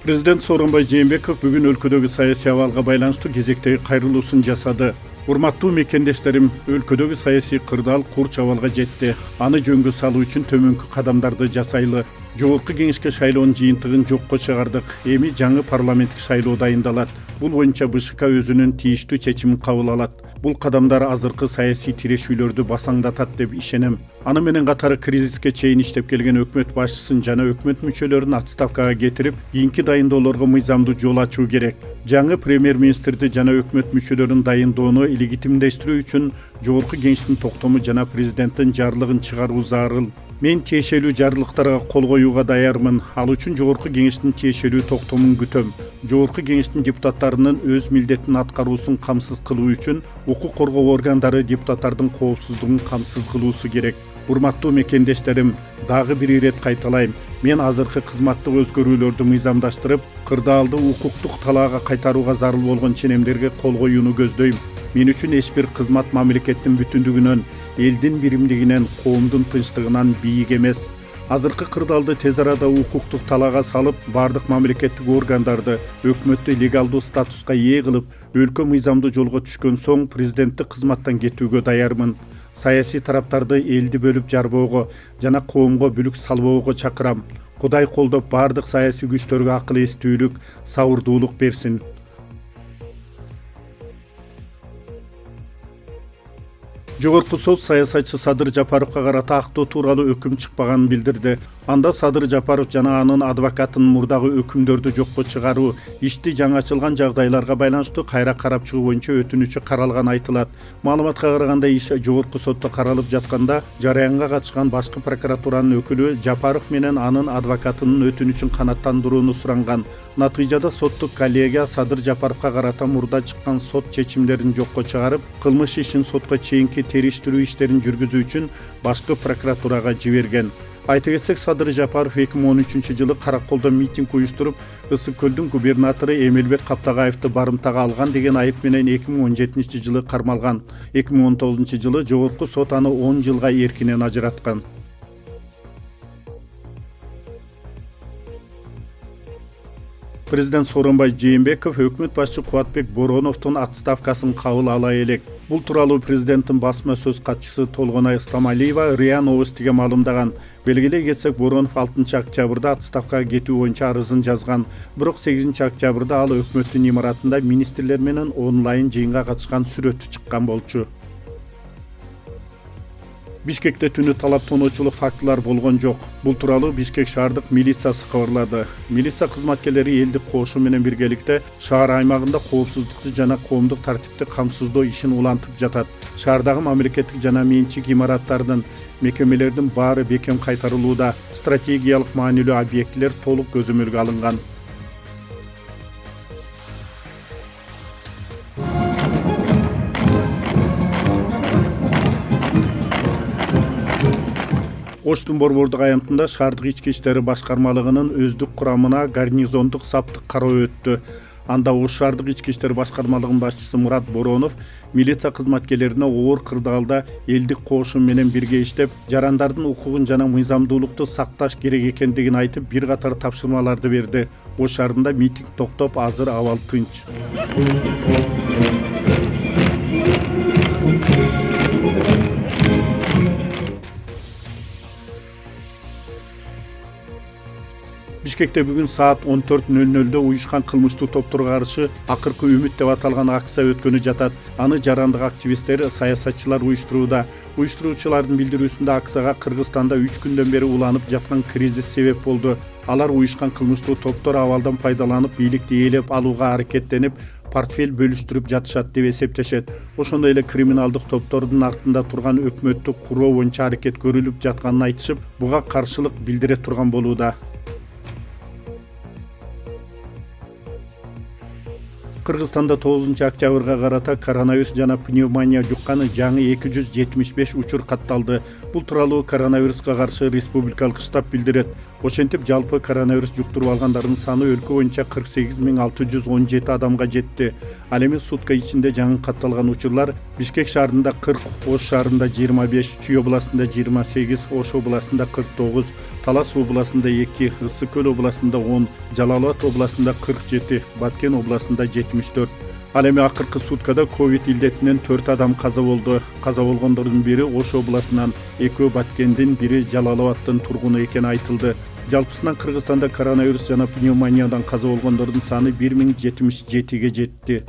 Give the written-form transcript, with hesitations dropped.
Президент Сооронбай Жээнбеков бүгүн өлкөдөгү саясий абалга байланыштуу кезектеги кайрылуусун жасады. Урматтуу мекендештерим, өлкөдөгү саясий кырдаал курч абалга жетти. Аны жөнгө салуу үчүн төмөнкү кадамдарды жасайлы. Жогорку кеңешке шайлоонун жыйынтыгын жокко чыгардык. Эми жаңы парламенттик шайлоо дайындалат. Бул боюнча БШК өзүнүн тийиштүү чечимин кабыл алат. Бул кадамдар азыркы саясий тирешүүлөрдү басаңдатат деп ишенем. Аны менен катары кризиске чейин иштеп келген өкмөт башчысын жана өкмөт мүчөлөрүн отставкага кетирип, кийинки дайындоолорго мыйзамдуу жол ачуу керек. Жаңы премьер-министрди жана өкмөт мүчөлөрүн дайындоону легитимдештирүү үчүн жогорку кеңештин токтому жана президенттин жарлыгын чыгаруу зарыл. Мен тиешелүү жарлыктарга кол коюуга даярмын. Ал үчүн жогорку кеңештин тиешелүү токтомун күтөм. Жогорку кеңештин депутаттарынын өз милдетин аткаруусун камсыз кылуу үчүн укук коргоо органдары депутаттардын коопсуздугун камсыз кылуусу керек. Урматтуу мекендештерим, дагы бир ирет кайталайм. Мен азыркы кызматтык өзгөрүүлөрдү мыйзамдаштырып, кырдаалды укуктук талаага кайтарууга зарыл болгон ченемдерге кол коюуну көздөйм. Мен үчүн эч бир кызмат мамлекеттин бүтүндүгүнөн, элдин биримдигинен, коомдун тынчтыгынан бийик эмес. Азыркы кырдаалды тез арада укуктук талаага салып, бардык мамлекеттик органдарды, өкмөттү легалдуу статуска ээ кылып, өлкө мыйзамдуу жолго түшкөн соң президенттик кызматтан кетүүгө даярмын. Саясий тараптарды элди бөлүп жарбоого жана коомго бүлүк салбоого чакырам. Кудай колдоп бардык саясий күчтөргө акыл эстүүлүк, сабырдуулук берсин. Жогорку сот саясатчы Садыр Жапаровго карата актоо тууралуу өкүм чыкпаганын билдирди. Анда Садыр Жапаров жана анын адвокатынын мурдагы өкүмдөрдү жокко чыгаруу, ишти жаңы ачылган жагдайларга байланыштуу кайра карап чыгуу боюнча өтүнүчү каралганы айтылат. Маалыматка караганда, иш жогорку сотто каралып жатканда, жараянга катышкан башкы прокуратуранын өкүлү Жапаров менен анын адвокатынын өтүнүчүн канааттандырууну суранган. Натыйжада соттук коллегия Садыр Жапаровго карата мурда чыккан сот чечимдерин жокко чыгарып, кылмыш ишин сотко чейинки териштирүү иштерин жүргүзүү үчүн башкы прокуратурага жиберген. Айта кетсек, Садыр Жапаров 2013-жылы Караколдо митинг уюштуруп, Ысык көлдүн губернатору Эмелбек Каптагаевди барымтага алган деген айып менен 2017-жылы кармалган. 2019-жылы жогорку сот аны 10 жылга эркинен ажыраткан. Президент Сооронбай Жээнбеков өкмөт башчы Кубатбек Бороновдун отставкасын кабыл ала элек. Бул тууралуу президенттин басма сөз катчысы Толгонай Стамалиева РИА Новостиге маалымдаган. Белгилей кетсек, Боронов 6-октябрда отставкага кетүү боюнча арызын жазган. Бирок 8-октябрда ал өкмөттүн имаратында министрлер менен онлайн жыйынга катышкан сүрөтү чыккан болчу. Бишкекте түнү талап тоноочулук фактылар болгон жок. Бул тууралуу Бишкек шаардык милициясы кабарлады. Милиция кызматкерлери элдик кошуу менен биргеликте шаар аймагында коопсуздукту жана коомдук тартипти камсыздоо ишин улантып жатат. Шаардагы мамлекеттик жана менчик имараттардын, мекемелердин баары бекем кайтарылууда. Стратегиялык маанилүү объектилер толук көзөмөлгө алынган. Оштун борбордук аянтында шаардык ички иштери башкармалыгынын өздүк курамына гарнизондук саптык кароо өттү. Анда Ош шаардык ички иштери башкармалыгынын башчысы Мурат Боронов милиция кызматкерлерине оор кырдаалда элдик кошум менен бирге иштеп, жарандардын укугун жана мыйзамдуулукту сакташ керек экендигин айтып, бир катар тапшырмаларды берди. Ош шаарында митинг токтоп, азыр абал тынч. Бишкекте бүгүн саат 14:00 уюшкан кылмыштуу топторго каршы акыркы үмүт деп аталган акция өткөнү жатат. Аны жарандык активисттер, саясатчылар уюштурууда. Уюштуруучулардын билдирүүсүндө акцияга Кыргызстанда 3 күндөн бери уланып жаткан кризис себеп болду. Алар уюшкан кылмыштуу топтор абалдан пайдаланып, бийликти ээлеп алууга аракеттенип, портфель бөлүштүрүп жатышат деп эсептешет. Ошондой эле криминалдык топтордун артында турган өкмөттү куруу боюнча аракет көрүлүп жатканын айтышып, буга каршылык билдире турган болууда. Кыргызстанда 9-октябрга карата коронавирус жана пневмония жукканы жаңы 275 учур катталды. Бул тууралуу коронавируска каршы республикалык штаб билдирет. Ошентип жалпы коронавирус жуктуруп алгандардын саны өлкө боюнча 48617 адамга жетти. Ал эми сутка ичинде жаңы катталган учурлар Бишкек шаарында 40, Ош шаарында 25, Чүй областында 28, Ош областында 49, Талас областында 2, Ысык көл областында 10, Жалал Абад областында 47, Баткен областында 74. Ал эми акыркы суткада ковид илдетинен 4 адам каза болду. Каза болгондордун бири Ош областынан, 2 Баткендин, бири Жалал Абадтын тургуну экени айтылды. Жалпысынан Кыргызстанда коронавирус жана пневмониядан каза болгондордун саны 1077ге жетти.